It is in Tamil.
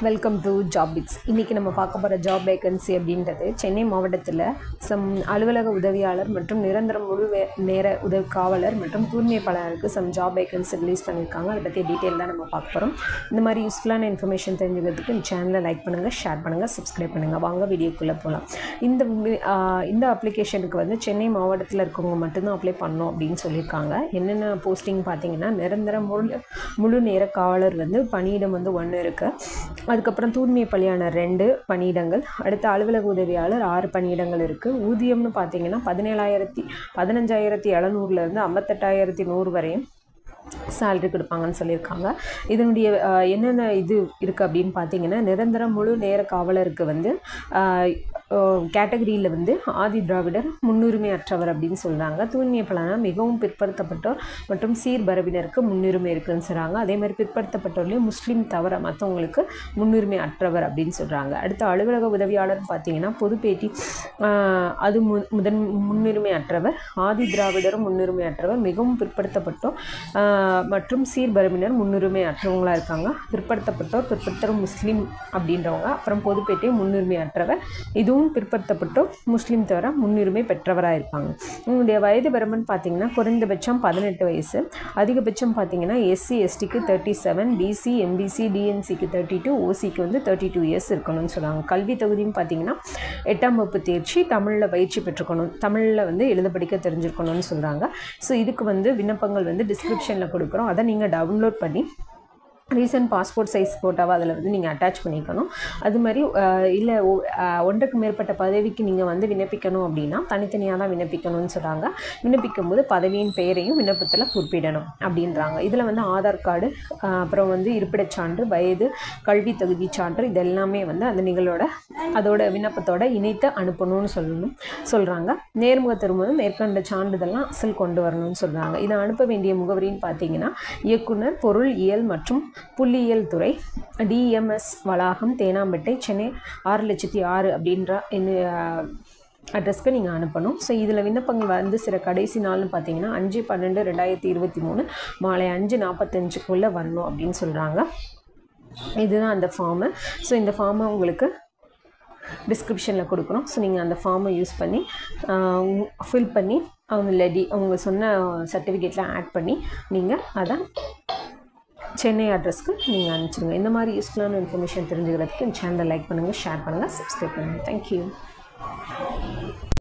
Welcome to job bits. இன்றைக்கி நம்ம பார்க்க போகிற ஜாப் வேகன்சி அப்படின்றது சென்னை மாவட்டத்தில் அலுவலக உதவியாளர் மற்றும் நிரந்தர முழு நேர உதவி காவலர் மற்றும் தூய்மை பணியாளருக்கு ஜாப் வேகன்சி ரிலீஸ் பண்ணியிருக்காங்க. அதை பற்றி டீட்டெயில் தான் நம்ம பார்க்க போகிறோம். இந்த மாதிரி யூஸ்ஃபுல்லான இன்ஃபர்மேஷன் தெரிஞ்சுக்கிறதுக்கு இந்த சேனலை லைக் பண்ணுங்கள், ஷேர் பண்ணுங்கள், சப்ஸ்கிரைப் பண்ணுங்கள். வாங்க வீடியோக்குள்ளே போகலாம். இந்த அப்ளிகேஷனுக்கு வந்து சென்னை மாவட்டத்தில் இருக்கவங்க மட்டும்தான் அப்ளை பண்ணோம் அப்படின்னு சொல்லியிருக்காங்க. என்னென்ன போஸ்டிங் பார்த்தீங்கன்னா, நிரந்தர முழு நேர காவலர் வந்து பணியிடம் வந்து 1 இருக்குது. அதுக்கப்புறம் தூய்மை பணியாளர் 2 பணியிடங்கள், அடுத்த அலுவலக உதவியாளர் 6 பணியிடங்கள் இருக்குது. ஊதியம்னு பார்த்தீங்கன்னா 15,700 58,100 வரையும் சேலரி கொடுப்பாங்கன்னு சொல்லியிருக்காங்க. இதனுடைய என்னென்ன இது இருக்குது அப்படின்னு பார்த்தீங்கன்னா, நிரந்தர முழு நேர காவலருக்கு வந்து கேட்டகரியில் வந்து ஆதி திராவிடர், முன்னுரிமை அற்றவர் அப்படின்னு சொல்கிறாங்க. தூய்மை பணியாளர் மிகவும் பிற்படுத்தப்பட்டோர் மற்றும் சீர்பரவினருக்கு முன்னுரிமை இருக்குதுன்னு சொல்கிறாங்க. அதேமாதிரி பிற்படுத்தப்பட்டோர்லேயும் முஸ்லீம் தவிர மற்றவங்களுக்கு முன்னுரிமை அற்றவர் அப்படின்னு சொல்கிறாங்க. அடுத்த அலுவலக உதவியாளர்னு பார்த்தீங்கன்னா பொதுப்பேட்டி அது முன்னுரிமை அற்றவர், ஆதி திராவிடரும் முன்னுரிமை அற்றவர், மிகவும் பிற்படுத்தப்பட்டோர் மற்றும் சீர்பரவினர் முன்னுரிமை அற்றவங்களாக இருக்காங்க. பிற்படுத்தப்பட்டோர் முஸ்லீம் அப்படின்றவங்க, அப்புறம் பொதுப்பேட்டை முன்னுரிமை அற்றவர், இதுவும் பிற்படுத்தப்பட்டோர் முஸ்லீம் தவிர முன்னுரிமை பெற்றவராக இருப்பாங்க. உங்களுடைய வயது வரம்புன்னு பார்த்தீங்கன்னா குறைந்தபட்சம் 18 வயசு, அதிகபட்சம் பார்த்தீங்கன்னா SC STக்கு 37, BC MBC DNCக்கு 32, OCக்கு வந்து 32 இயர்ஸ் இருக்கணும்னு சொல்கிறாங்க. கல்வி தகுதின்னு பார்த்தீங்கன்னா 8ஆம் வகுப்பு தேர்ச்சி, தமிழில் பயிற்சி பெற்றுக்கணும், தமிழில் வந்து எழுத படிக்க தெரிஞ்சிருக்கணும்னு சொல்கிறாங்க. ஸோ இதுக்கு வந்து விண்ணப்பங்கள் வந்து டிஸ்கிரிப்ஷனில் கொடுக்குறோம். அதை நீங்கள் டவுன்லோட் பண்ணி ரீசன்ட் பாஸ்போர்ட் சைஸ் ஃபோட்டோவை அதில் வந்து நீங்கள் அட்டாச் பண்ணிக்கணும். அது மாதிரி இல்லை 1க்கு மேற்பட்ட பதவிக்கு நீங்கள் வந்து விண்ணப்பிக்கணும் அப்படின்னா தனித்தனியாக தான் விண்ணப்பிக்கணும்னு சொல்கிறாங்க. விண்ணப்பிக்கும் போது பதவியின் பெயரையும் விண்ணப்பத்தில் குறிப்பிடணும் அப்படின்றாங்க. இதில் வந்து ஆதார் கார்டு, அப்புறம் வந்து இருப்பிடச் சான்று, வயது, கல்வி தகுதி சான்று, இது எல்லாமே வந்து அந்த நிகழோட அதோட விண்ணப்பத்தோட இணைத்து அனுப்பணும்னு சொல்கிறாங்க. நேர்முக திரும்ப மேற்கண்ட சான்றிதழ்லாம் அசல் கொண்டு வரணும்னு சொல்கிறாங்க. இதை அனுப்ப வேண்டிய முகவரின்னு பார்த்தீங்கன்னா இயக்குனர் பொருள் இயல் மற்றும் புள்ளியியல் துறை, DMS வளாகம், தேனாம்பேட்டை, சென்னை 6,06,000 அப்படின்ற அட்ரஸ்க்கு நீங்கள் அனுப்பணும். ஸோ இதில் விண்ணப்பங்கள் வந்து கடைசி நாள்னு பார்த்தீங்கன்னா 5/12/2023 மாலை 5:45க்குள்ளே வரணும் அப்படின்னு சொல்கிறாங்க. இதுதான் அந்த ஃபார்மு. ஸோ இந்த ஃபார்மை உங்களுக்கு டிஸ்கிரிப்ஷனில் கொடுக்குறோம். ஸோ நீங்கள் அந்த ஃபார்மை யூஸ் பண்ணி ஃபில் பண்ணி அவங்க சொன்ன சர்டிஃபிகேட்லாம் ஆட் பண்ணி நீங்கள் அதை சென்னை அட்ரஸ்க்கு நீங்கள் அனுப்பிச்சிடுங்க. இந்த மாதிரி யூஸ்ஃபுல்லான இன்ஃபர்மேஷன் தெரிஞ்சுக்கிறதுக்கு இந்த சேனலை லைக் பண்ணுங்கள், ஷேர் பண்ணுங்கள், சப்ஸ்கிரைப் பண்ணுங்கள். தேங்க்யூ.